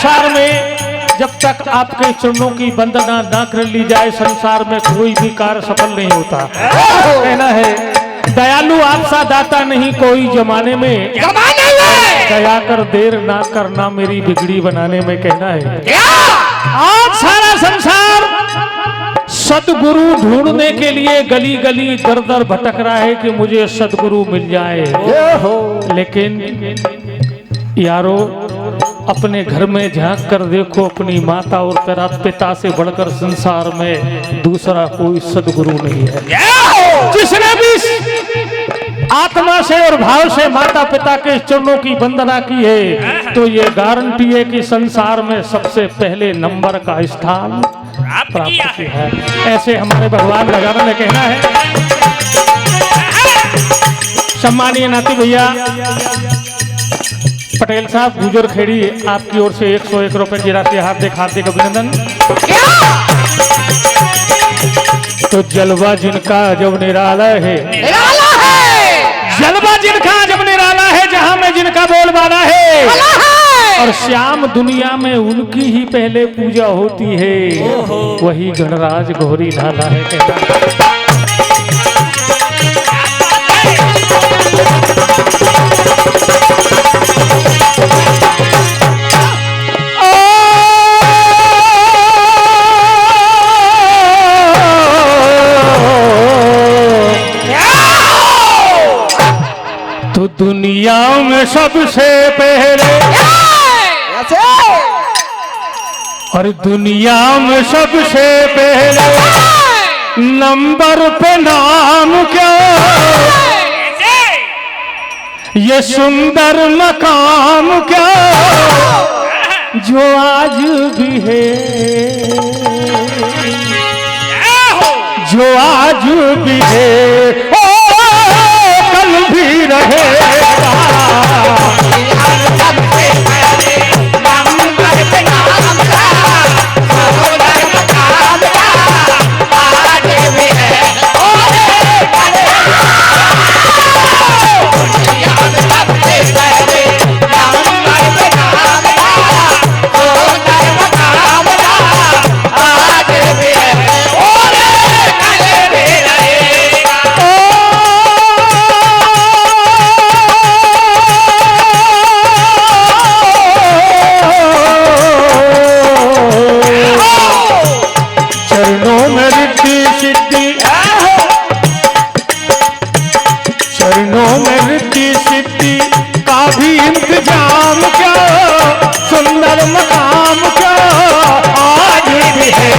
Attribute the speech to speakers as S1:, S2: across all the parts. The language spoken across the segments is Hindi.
S1: संसार में जब तक आपके चरणों की वंदना ना कर ली जाए संसार में कोई भी कार्य सफल नहीं होता। कहना है दयालु आपसा दाता नहीं कोई जमाने में, दया कर देर ना करना मेरी बिगड़ी बनाने में। कहना है आज सारा संसार सदगुरु ढूंढने के लिए गली गली दर दर भटक रहा है कि मुझे सदगुरु मिल जाए। लेकिन यारो अपने घर में झांक कर देखो, अपनी माता और तेरा पिता से बढ़कर संसार में दूसरा कोई सदगुरु नहीं है। जिसने भी आत्मा से और भाव से माता पिता के चरणों की वंदना की है तो ये गारंटी है कि संसार में सबसे पहले नंबर का स्थान प्राप्त किया है। ऐसे हमारे भगवान भगवान ने कहना है। सम्मानीय नाती भैया पटेल साहब गुजर खेड़ी आपकी ओर से 101 रुपए की राशि हार्दिक अभिनंदन। तो जलवा जिनका जब निराला है, जलवा जिनका जब निराला है, जहां में जिनका बोलबाला है, और श्याम दुनिया में उनकी ही पहले पूजा होती है, वही गणराज घोरी लाला है। तो दुनिया में सबसे पहले और दुनिया में सबसे पहले नंबर पे नाम क्या, ये सुंदर मकाम क्या जो आज भी है, जो आज भी है ओ कल भी रहेगा। चरणों में रिद्धि सिद्धि का भी इंतजाम क्या, सुंदर मकाम क्या आज भी है।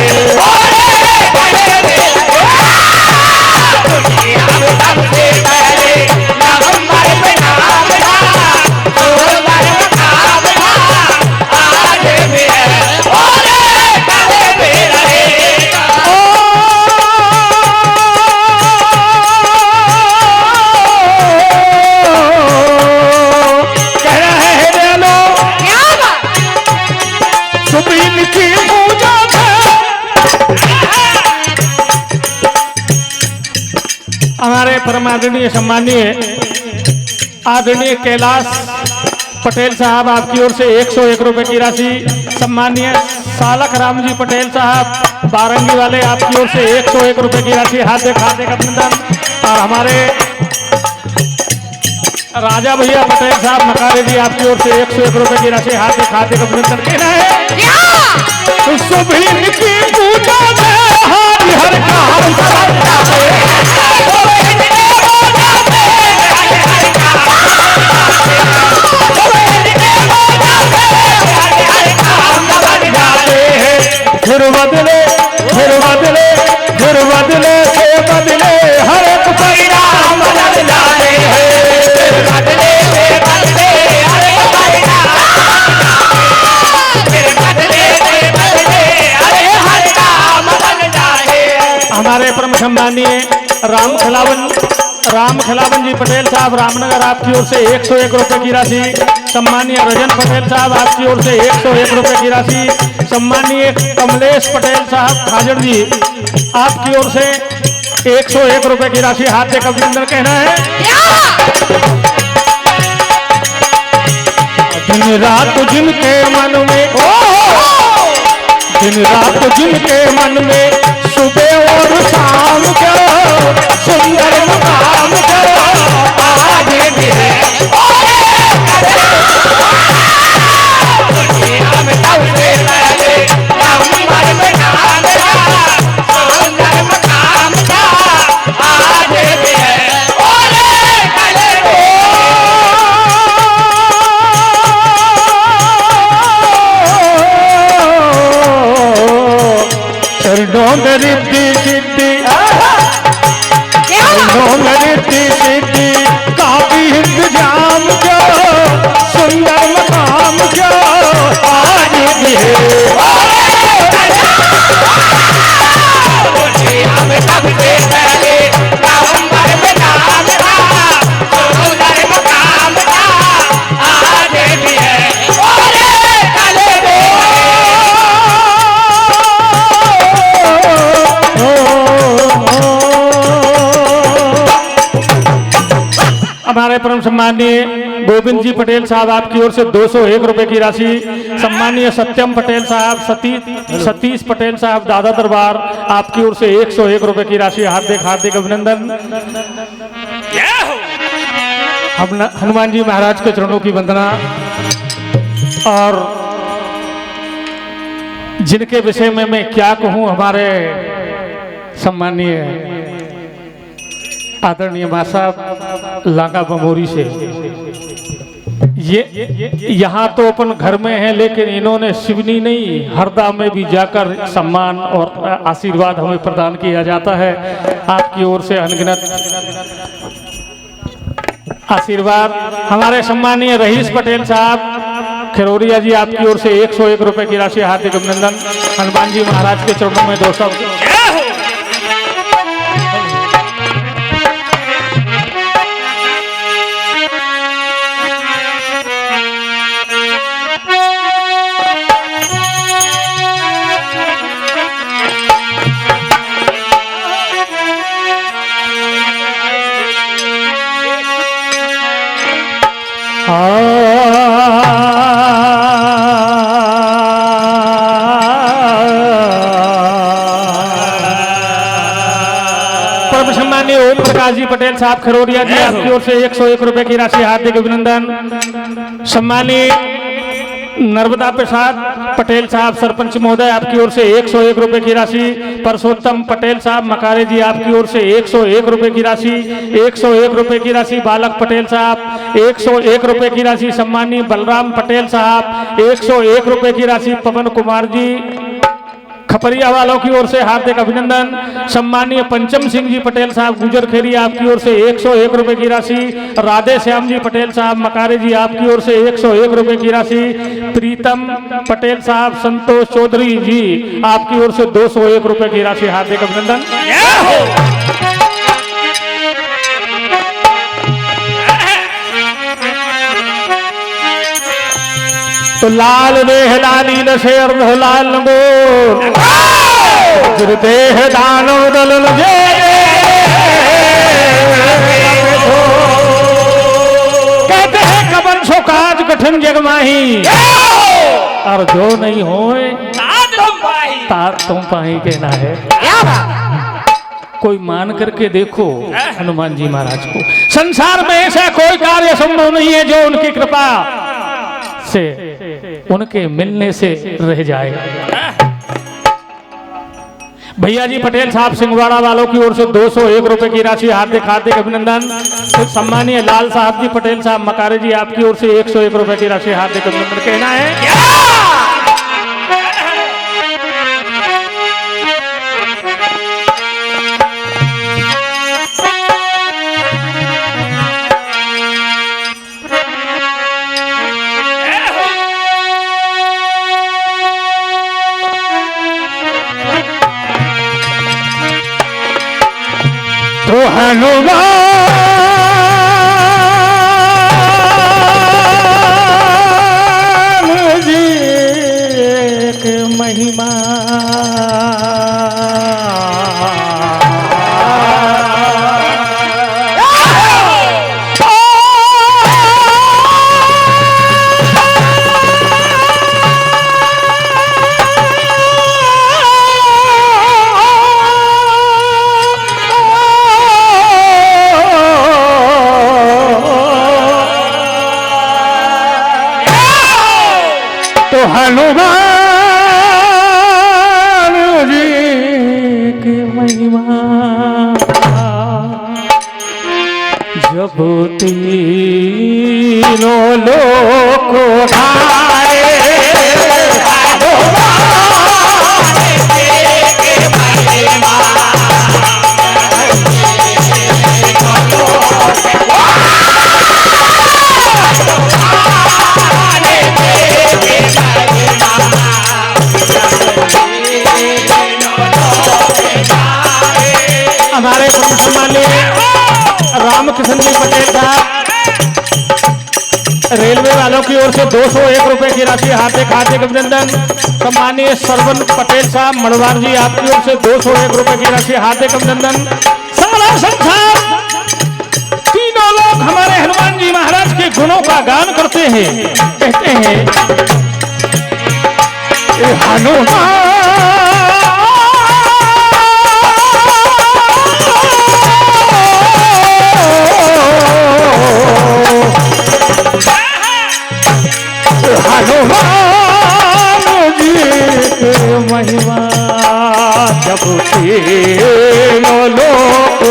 S1: हमारे परम आदरणीय सम्मानीय आदरणीय कैलाश पटेल साहब आपकी ओर से 101 रुपए की राशि, सम्मानीय सालक राम जी पटेल साहब बारंगी वाले आपकी ओर से 101 रुपए की राशि हार्दिक अभिनंदन। और हमारे राजा भैया पटेल साहब नकारे जी आपकी ओर से 101 रुपए की राशि हार्दिक अभिनंदन। कहना है फिर बदले फिर बदले फिर बदले से बदले हर एक परिणाम बदल जाते हैं, फिर बदले से बदले हर एक परिणाम, फिर बदले से बदले हर काम बदल जाए। हमारे परम सम्मानीय राम खिलावन जी पटेल साहब रामनगर आपकी ओर से 101 रुपए की राशि, सम्मानीय रजन पटेल साहब आपकी ओर से 101 रुपए की raशि, सम्मानीय कमलेश पटेल साहब खाजड़ जी आपकी ओर से 101 रुपए की राशि हार्दिक अभिनंदन। कहना है दिन रात जिनके मन में दिन रात जिनके मन में सुबह और शाम को सुंदर मुकाम को आज भी है दुनिया में सबसे पहले नंबर में नाम सुंदर मुकाम का आज भी है रिद्धि सिद्धि रिद्धि सिद्धि काफी इंतजाम जो सुंदर मकाम जो आज भी है सबसे पहले नवंबर में नाम सुंदर मकाम का आज भी है हमारे परम सम्मानीय गोविंद जी पटेल साहब आपकी ओर से 201 रुपए की राशि, सम्मानीय सत्यम पटेल साहब, सतीश पटेल साहब दादा दरबार आपकी ओर से 101 रुपए की राशि। हार्दिक हार्दिक अभिनंदन। हम हनुमान जी महाराज के चरणों की वंदना और जिनके विषय में मैं क्या कहूं, हमारे सम्मानीय आदरणीय मां साहब लांगा बमोरी से, ये यहाँ तो अपन घर में है लेकिन इन्होंने सिवनी नहीं हरदा में भी जाकर सम्मान और आशीर्वाद हमें प्रदान किया जाता है। आपकी ओर से अनगिनत आशीर्वाद। हमारे सम्मानीय रईस पटेल साहब खिरोरिया जी आपकी ओर से 101 रुपए की राशि। हार्दिक अभिनंदन। हनुमान जी महाराज के चरणों में 200। परम सम्मानीय ओम प्रकाश जी पटेल साहब खरोरिया जी आपकी ओर से 101 रुपए की राशि। हार्दिक अभिनंदन। सम्मानीय नर्मदा प्रसाद पटेल साहब सरपंच महोदय आपकी ओर से 101 रुपए की राशि। परसोत्तम पटेल साहब मकारे जी आपकी ओर से 101 रुपए की राशि। 101 रुपए की राशि बालक पटेल साहब 101 रुपए की राशि। सम्मानीय बलराम पटेल साहब 101 रुपए की राशि। पवन कुमार जी खपरिया वालों की ओर से हार्दिक अभिनंदन। सम्मानीय पंचम सिंह जी पटेल साहब गुजर खेरी आपकी ओर से 101 रुपए की राशि। राधे श्याम जी पटेल साहब मकारे जी आपकी ओर से 101 रुपए की राशि। प्रीतम पटेल साहब संतोष चौधरी जी आपकी ओर से 201 रुपए की राशि। हार्दिक अभिनंदन। तो लाल देह लालील शेर लाल बोल देह दानो दल कहते हैं कबन सो काज कठिन जगमाही और जो नहीं होए तात तुम पाही कहना है। कोई मान करके देखो हनुमान जी महाराज को। संसार में ऐसा कोई कार्य संभव नहीं है जो उनकी कृपा से उनके मिलने से रह जाएगा। भैया जी पटेल साहब सिंहवाड़ा वालों की ओर से 201 रुपए की राशि। हार्दिक हार्दिक अभिनंदन। सम्मानीय लाल साहब जी पटेल साहब मकारे जी आपकी ओर से 101 रुपए की राशि। हार्दिक अभिनंदन कहना है। तो हनुमान जी की महिमा हनुमान जी की महिमा जब तीनों लोक गाए हमारे सम्मानीय रामकिशन जी पटेल साहब रेलवे वालों की ओर से 201 रुपए की राशि हार्दिक हार्दिक अभिनंदन। सम्मानीय सरवन पटेल साहब मड़वार जी आपकी ओर से 201 रुपए की राशि हार्दिक अभिनंदन। सारा संसार तीनों लोग हमारे हनुमान जी महाराज के गुणों का गान करते हैं, कहते हैं हनुमान हनुमान जी की महिमा जब तीनों लोक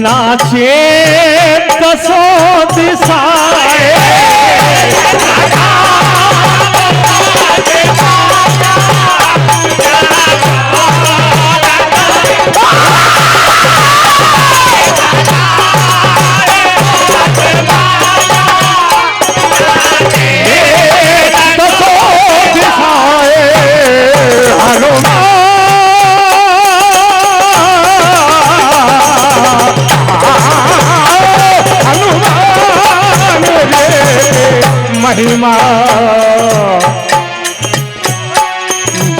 S1: नाचे दसों दिशाएं महिमा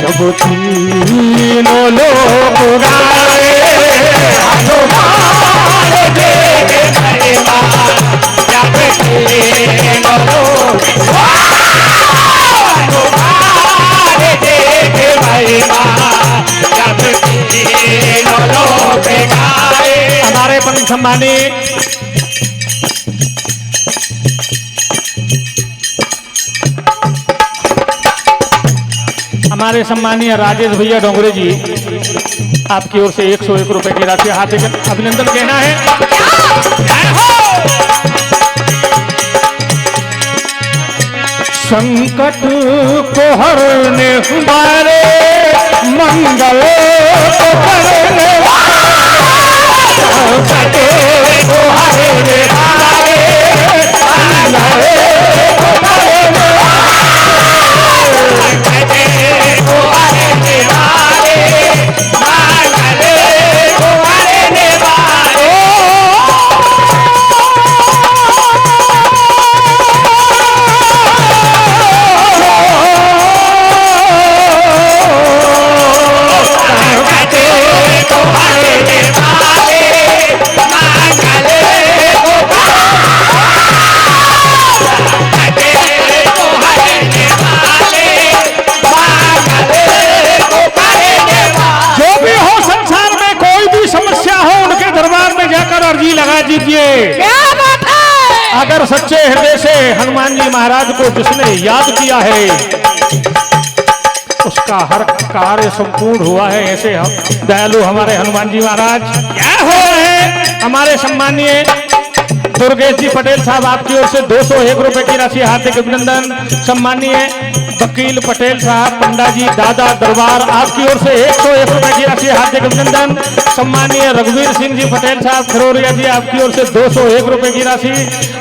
S1: जब तीनों लोग गाए हनुमान जी की महिमा जब तीनों लोग हनुमान जी की महिमा जब तीनों लोग गाए। हमारे परम सम्मानित हमारे सम्मानीय राजेश भैया डोंगरे जी आपकी ओर से 101 रुपए की राशि हार्दिक अभिनंदन कहना है। संकट को हरने वाले मंगल को करने वाले को हरने वाले अर्जी लगा दीजिए।
S2: क्या बात है?
S1: अगर सच्चे हृदय से हनुमान जी महाराज को जिसने याद किया है उसका हर कार्य संपूर्ण हुआ है। ऐसे दयालु हमारे हनुमान जी महाराज क्या हो रहे। हमारे सम्मानीय दुर्गेश जी पटेल साहब आपकी ओर से 201 रुपए की राशि हार्दिक अभिनंदन। सम्मानीय वकील पटेल साहब पंडा जी दादा दरबार आपकी ओर से 101 रुपए की राशि हार्दिक अभिनंदन। सम्मानीय रघुवीर सिंह जी पटेल साहब खरोरिया जी आपकी ओर से 201 रुपए की राशि।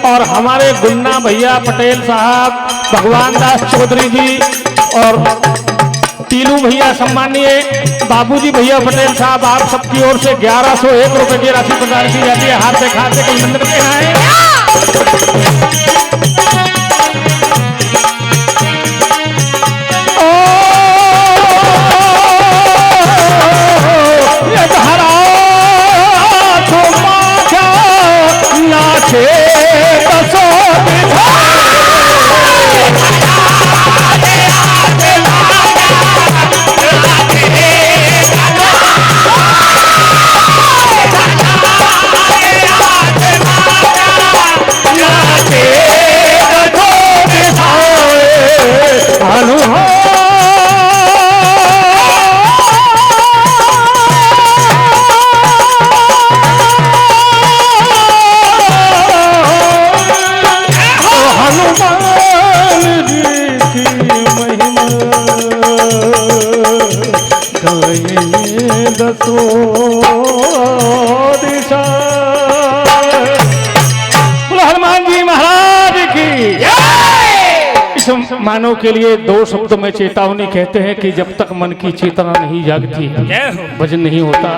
S1: और हमारे गुन्ना भैया पटेल साहब भगवान दास चौधरी जी और टीलू भैया, सम्मानीय बाबूजी भैया पटेल साहब, आप सबकी ओर से 1101 रुपए की राशि प्रदान की जाती है। हाथ से अभिनंदन करते हैं। हनुमान जी महाराज की। इस मानव के लिए 2 शब्द में चेतावनी कहते हैं कि जब तक मन की चेतना नहीं जागती भजन नहीं होता।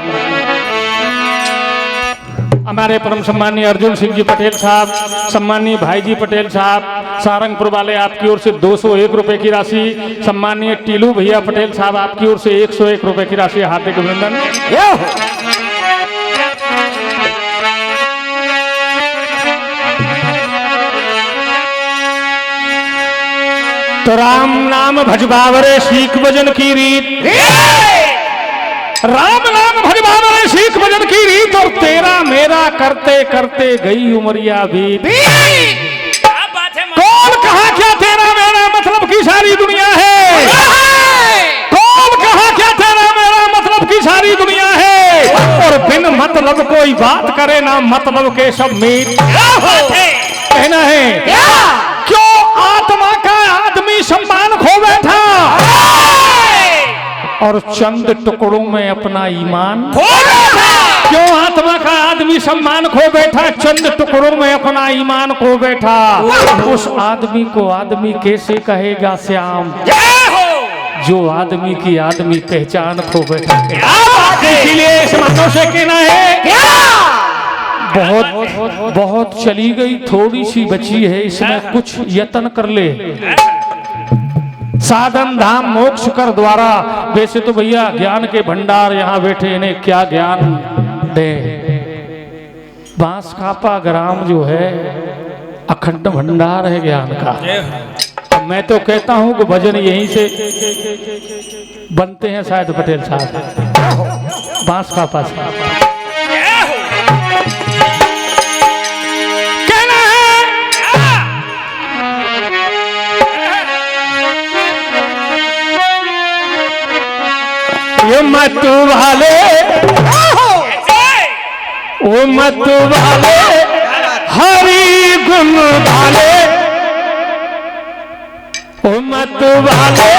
S1: हमारे परम सम्मानीय अर्जुन सिंह जी पटेल साहब, सम्मानीय भाई जी पटेल साहब सारंगपुर वाले, आपकी ओर से 201 रुपए की राशि। सम्मानीय टीलू भैया पटेल साहब, आपकी ओर से 101 रुपए की राशि। हार्दिक अभिनंदन। तो राम नाम भजबावरे सीख भजन की रीत, राम नाम भजबावरे सीख भजन की रीत, और तेरा मेरा करते करते गई उमरिया बीत। कौन कहा क्या तेरा मेरा मतलब की सारी दुनिया है, कौन कहा क्या तेरा मेरा मतलब की सारी दुनिया है, और बिन मतलब कोई बात करे ना मतलब के सब मीत। कहना है क्यों आत्मा का आदमी सम्मान खो बैठा, और चंद टुकड़ों में अपना ईमान खो बैठा। क्यों आत्मा का आदमी सम्मान खो बैठा, चंद टुकड़ों में अपना ईमान खो बैठा। उस आदमी को आदमी कैसे कहेगा श्याम, जो आदमी की आदमी पहचान खो बैठा। इसीलिए इस मानव से कहना है बहुत बहुत चली गई, थोड़ी सी बची है, इसमें कुछ यत्न कर ले। साधन धाम मोक्ष कर द्वारा। वैसे तो भैया ज्ञान के भंडार यहाँ बैठे, इन्हें क्या ज्ञान दे। बांस कापा ग्राम जो है अखंड भंडार है ज्ञान का। तो मैं तो कहता हूँ कि भजन यहीं से बनते हैं शायद पटेल साहब, बांस कापा से। ये मत वाले ओ मत वाले हरि गुण वाले, ओ मत वाले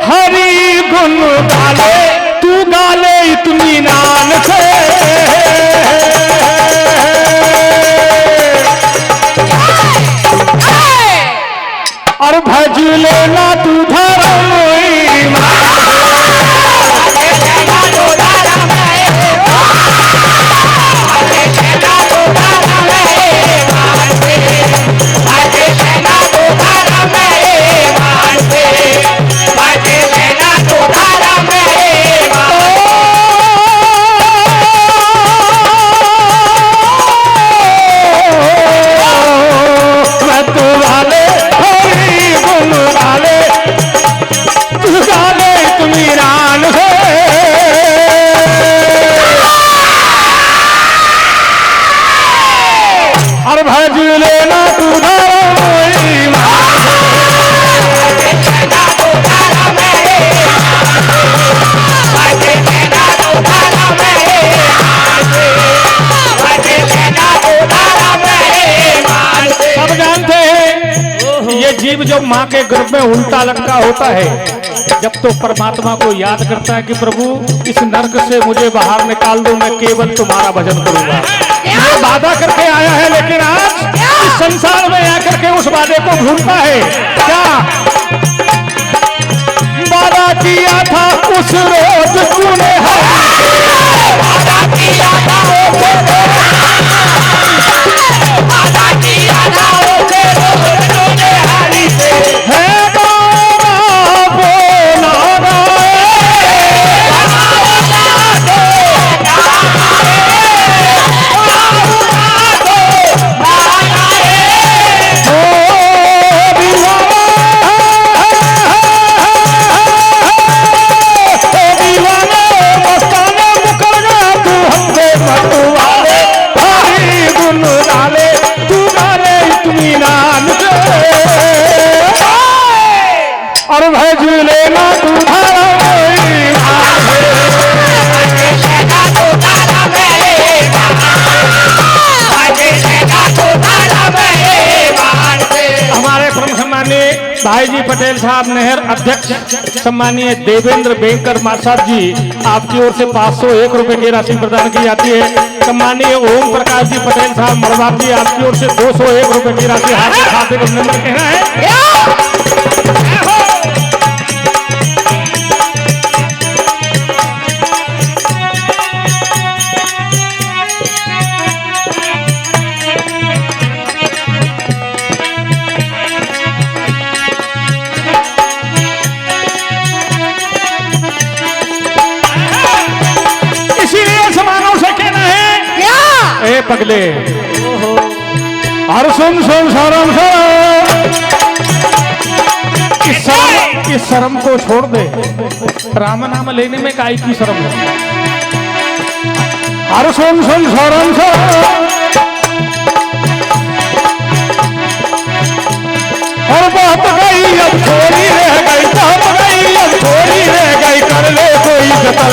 S1: हरि गुण वाले, तू गाले इत्मीनान से, और भज लेना तू धर्म ईमान। जीव जब माँ के गर्भ में उल्टा लटका होता है, जब तो परमात्मा को याद करता है कि प्रभु इस नरक से मुझे बाहर निकाल दो, मैं केवल तुम्हारा भजन करूंगा। ये वादा करके आया है, लेकिन आज इस संसार में आकर के उस वादे को भूलता है। क्या वादा किया था उस रोज तूने वादा किया था वादा किया था उस रोज तूने हारी से है गाना बोला और भज लेना तू धारा हमारे प्रमुख सम्मानीय भाई जी पटेल साहब नहर अध्यक्ष सम्मानीय देवेंद्र बेंकर मासाब जी आपकी ओर से 501 रुपए की राशि प्रदान की जाती है। सम्मानीय ओम प्रकाश जी पटेल साहब मरवाब जी आपकी ओर से 201 रुपए की राशि हार्दिक हार्दिक अभिनंदन कहना है। पगले और सुन शर्म इस शर्म को छोड़ दे। राम नाम लेने में काई की शर्म है। और सुन शर्म और बहुत गई अब थोड़ी रह गई बहुत गई अब थोड़ी रह गई कर ले कोई जतन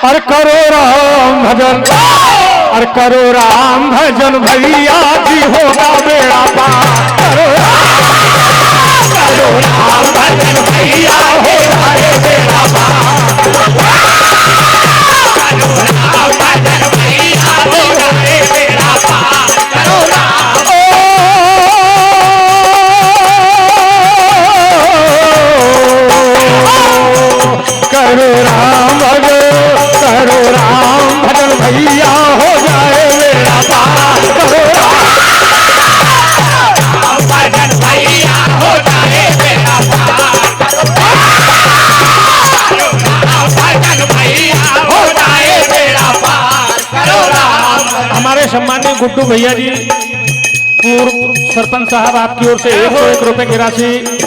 S1: और करो राम भजन और करो राम भजन भैया जी होगा बेड़ा पार करो राम भजन भैया होगा बेड़ा पार करो राम भजन भैया होगा बेड़ा पार करो राम करो राम भजन भैया हो जाए मेरा पार करो राम भजन भैया हो जाए मेरा पार करो राम भजन भैया हो जाए मेरा पार करो राम। हमारे सम्मानीय गुड्डू भैया जी पूर्व सरपंच साहब आपकी ओर से 101 रुपए की राशि।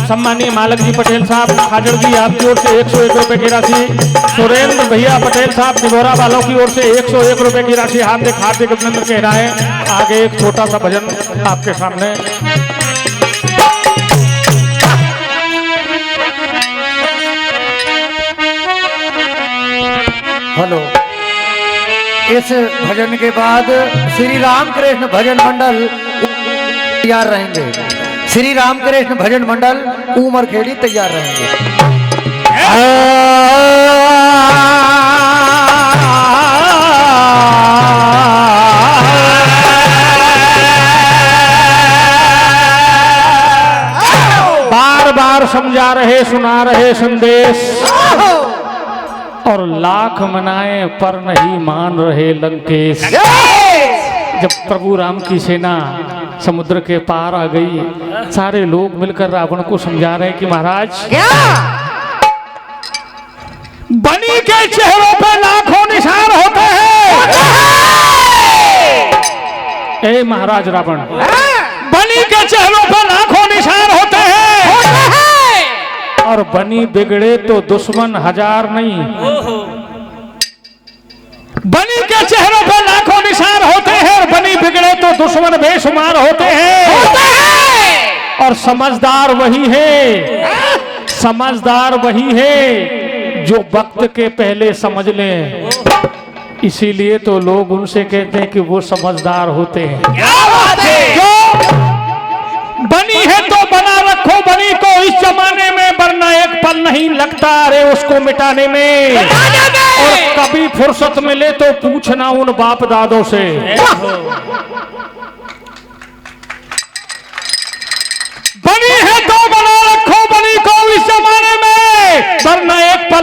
S1: सम्मानीय मालक जी पटेल साहब खाजड़ जी आपकी ओर से 101 रुपए की राशि। सुरेंद्र भैया पटेल साहब निभोरा वालों की ओर से 101 रुपए की राशि हार्दिक हार्दिक अभिनंदन कह रहा है। आगे एक छोटा सा भजन आपके सामने।
S2: हेलो। इस भजन के बाद श्री रामकृष्ण भजन मंडल तैयार रहेंगे। श्री रामकृष्ण भजन मंडल उमरखेड़ी तैयार रहेंगे।
S1: बार बार समझा रहे सुना रहे संदेश और लाख मनाए पर नहीं मान रहे लंकेश। जब प्रभु राम की सेना समुद्र के पार आ गई सारे लोग मिलकर रावण को समझा रहे कि महाराज बनी के चेहरों पे लाखों निशान होते हैं। ए महाराज रावण बनी के चेहरों पे लाखों निशान होते हैं और बनी बिगड़े तो दुश्मन हजार नहीं। बनी के चेहरों पर लाखों निशान होते हैं और बनी बिगड़े तो दुश्मन बेशुमार होते हैं। और समझदार वही है जो वक्त के पहले समझ ले। इसीलिए तो लोग उनसे कहते हैं कि वो समझदार होते हैं। क्या बात है? बनी है तो बना रखो बनी को इस जमाने में, वरना एक पल नहीं लगता अरे उसको मिटाने में। और कभी फुर्सत मिले तो पूछना उन बाप दादों से।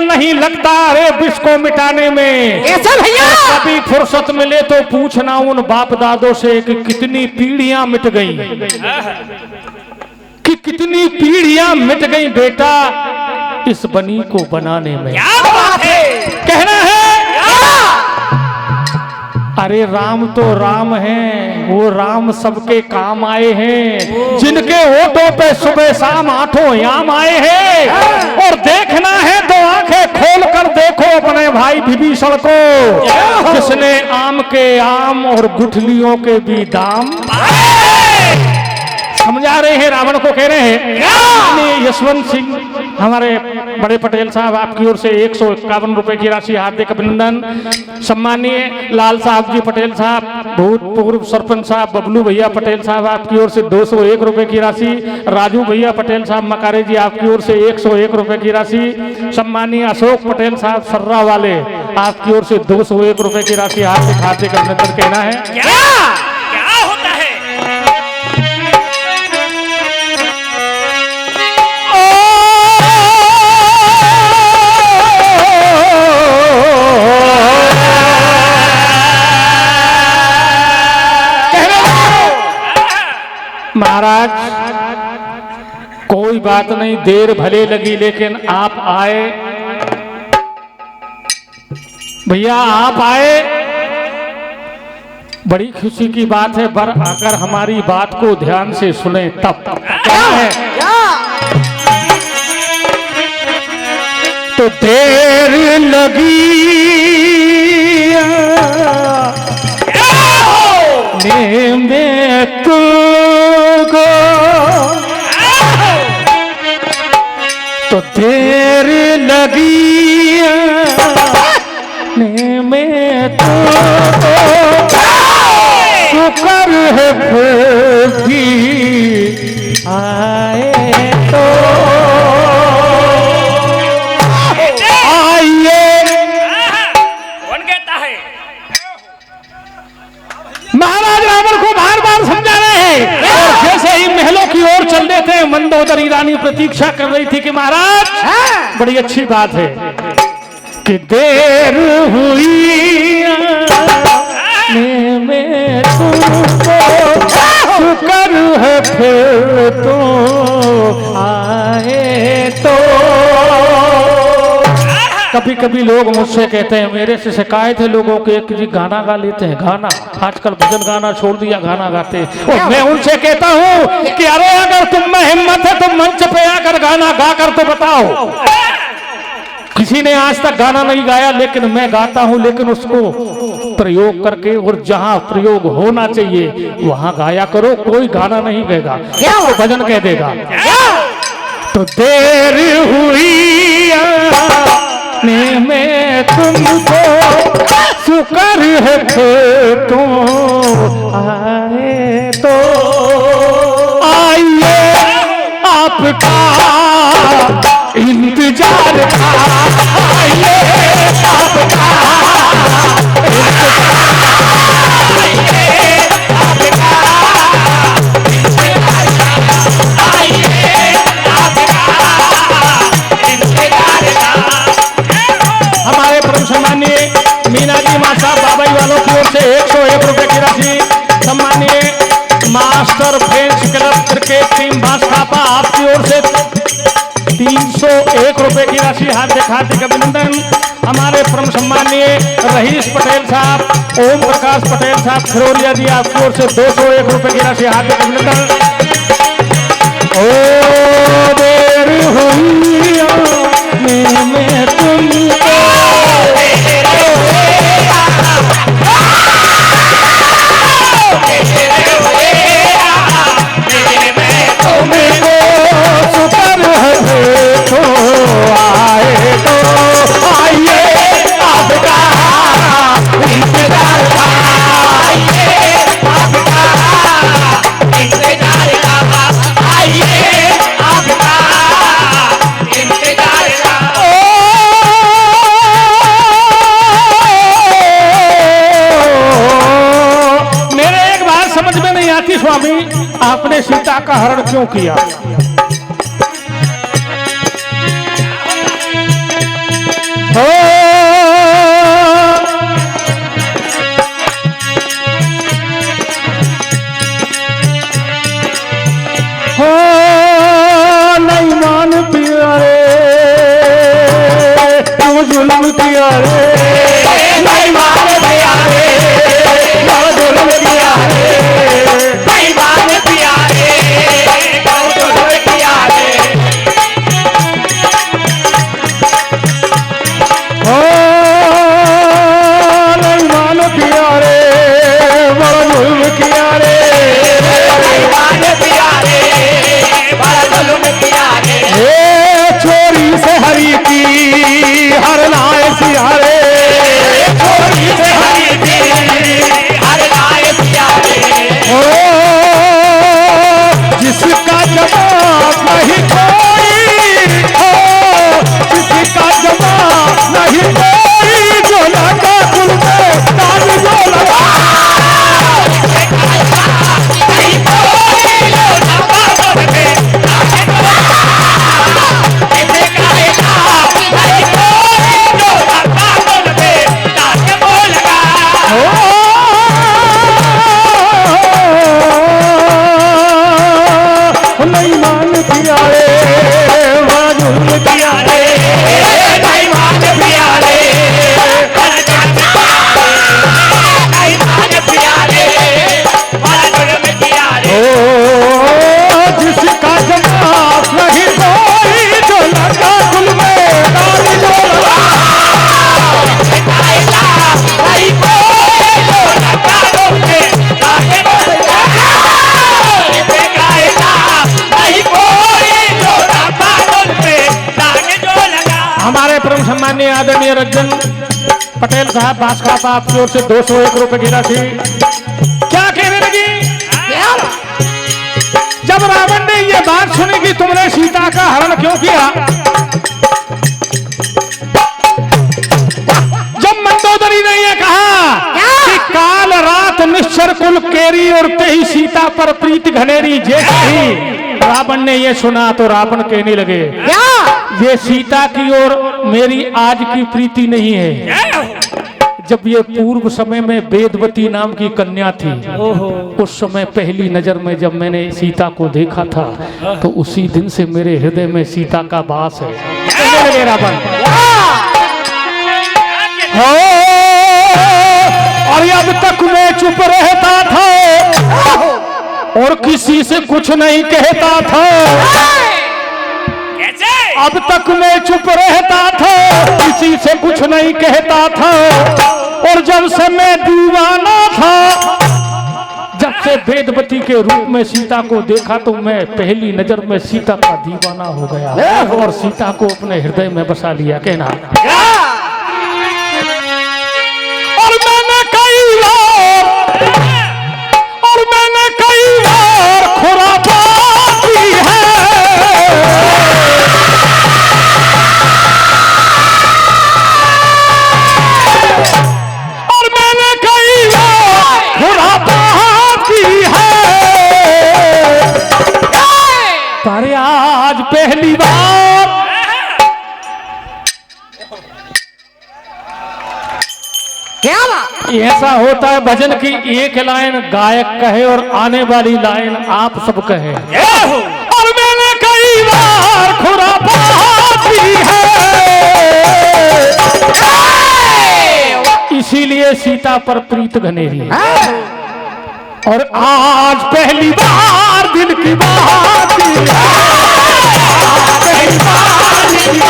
S1: नहीं लगता अरे विष को मिटाने में।
S3: ऐसा भैया
S1: कभी फुर्सत मिले तो पूछना उन बाप दादों से कि कितनी पीढ़ियां मिट गई, कि कितनी पीढ़ियां मिट गई बेटा इस बनी को बनाने में।
S3: क्या बात है,
S1: कहना है अरे राम तो राम हैं, वो राम सबके काम आए हैं, जिनके होठों पे सुबह शाम आठों याम आए हैं। और देखना है तो आंखें खोल कर देखो अपने भाई विभीषण को, जिसने आम के आम और गुठलियों के भी दाम। समझा रहे हैं रावण को, कह रहे हैं यशवंत सिंह हमारे बड़े पटेल साहब आपकी ओर से 151 रुपए की राशि हार्दिक अभिनंदन। सम्मानीय लाल साहब जी पटेल साहब, भूतपूर्व सरपंच साहब बबलू भैया पटेल साहब आपकी ओर से 201 रुपए की राशि। राजू भैया पटेल साहब मकारे जी आपकी ओर से 101 रुपए की राशि। सम्मानीय अशोक पटेल साहब सर्रा वाले आपकी ओर से 201 रुपए की राशि हार्दिक हार्दिक अभिनंदन। कहना है
S3: क्या होता है,
S1: महाराज कोई बात नहीं, देर भले लगी लेकिन आप आए भैया, आप आए, बड़ी खुशी की बात है। पर अगर हमारी बात को ध्यान से सुने तब क्या है तो देर लगी में तुमको तो देर लगी में तुमको शुक्र है फिर भी आए तो आइए।
S3: कौन कहता है,
S1: महाराज रावण को बार बार समझा रहे हैं और जैसे ही महलों की ओर चल देते हैं मंदोदरी रानी प्रतीक्षा कर रही थी कि महाराज बड़ी अच्छी बात है कि देर हुई में तुमको शुक्र है फिर तो आए तो। कभी कभी लोग मुझसे कहते हैं, मेरे से शिकायत है लोगों के कि जी गाना गा लेते हैं, गाना आजकल भजन गाना छोड़ दिया, गाना गाते हैं। और मैं उनसे कहता हूँ कि अरे अगर तुम में हिम्मत है तो मंच पे आकर गाना गा कर तो बताओ। किसी ने आज तक गाना नहीं गाया लेकिन मैं गाता हूँ, लेकिन उसको प्रयोग करके और जहाँ प्रयोग होना चाहिए वहां गाया करो। कोई गाना नहीं गाएगा तो भजन कह देगा। तो देर हुई में तुमको शुक्र है फिर तो आए तो आइए, आपका इंतजार था, आइए आपका हमारे परम सम्मानीय मीना जी माँ साहब बाबाई वालों की ओर से 101 रुपए की राशि। सम्मानीय master friends club cricket team Bansakhapa आपकी ओर से 301 रुपए की राशि हार्दिक हार्दिक अभिनंदन। हमारे परम सम्मानीय रहीश पटेल साहब, ओम प्रकाश पटेल साहब खरोलिया जी आपकी ओर से 201 रुपए की राशि हार्दिक अभिनंदन। ओ देर हुई में तुमको शुक्र है तो आए तो आइए, आपका इंतजार था, आइए आपका इंतजार था, आइए आपका इंतजार था। मेरे एक बात समझ में नहीं आती स्वामी, आपने सीता का हरण क्यों किया? किया रे, बड़ा जुल्म किया रे,
S3: बेईमान प्यारे बड़ा जुल्म किया रे।
S1: ओ जिसका जवाब नहीं कोई, जो लगा गुल में डाल जो लगा। हमारे परम सम्मानीय आदरणीय रंजन पटेल साहब बासका आपकी ओर से 201 रुपए की राशि। क्या कहने लगी? जब रावण ने ये बात सुनी कि तुमने सीता का हरण क्यों किया, जब मंदोदरी ने ये कहा कि काल रात निश्चर कुल केरी और तेही सीता पर प्रीति घनेरी जेठ थी, रावण ने ये सुना तो रावण कहने लगे ये सीता की ओर मेरी आज की प्रीति नहीं है। जब ये पूर्व समय में वेदवती नाम की कन्या थी, उस समय पहली नजर में जब मैंने सीता को देखा था तो उसी दिन से मेरे हृदय में सीता का वास है। कहने लगे रावण। हो और अब तक मैं चुप रहता था और किसी से कुछ नहीं कहता था।
S3: कैसे?
S1: अब तक मैं चुप रहता था, किसी से कुछ नहीं कहता था, और जब से मैं दीवाना था, जब से वेदवती के रूप में सीता को देखा तो मैं पहली नजर में सीता का दीवाना हो गया और सीता को अपने हृदय में बसा लिया। कहना और मैंने कई बार खुरापात की है, और मैंने कई बार खुरापात की है, पर आज पहली बार
S2: क्या बात?
S1: ऐसा होता है भजन की एक लाइन गायक कहे और आने वाली लाइन आप सब कहे। और मैंने कई बार खुरापात की है, इसीलिए सीता पर प्रीत घनेरी, और आज पहली बार दिल की बात की है। पहली बार दिल की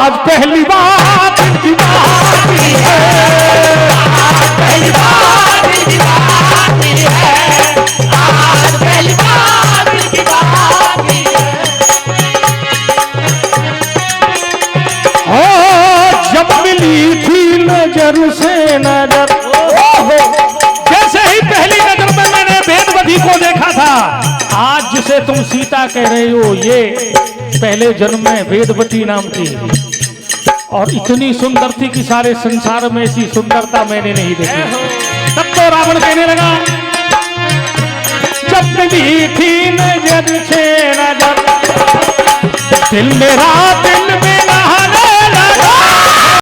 S1: आज पहली बात की बात है, पहली बात की बात है, आज पहली बात की बात है। जब मिली थी नजर से नजर, जैसे ही पहली नजर में मैंने वेदवती को देखा था, आज जिसे तुम सीता कह रहे हो ये पहले जन्म में वेदवती नाम थी, और इतनी सुंदर थी कि सारे संसार में ऐसी सुंदरता मैंने नहीं देखी। तब तो रावण कहने लगा जब मिली थी नजर से नजर, दिल मेरा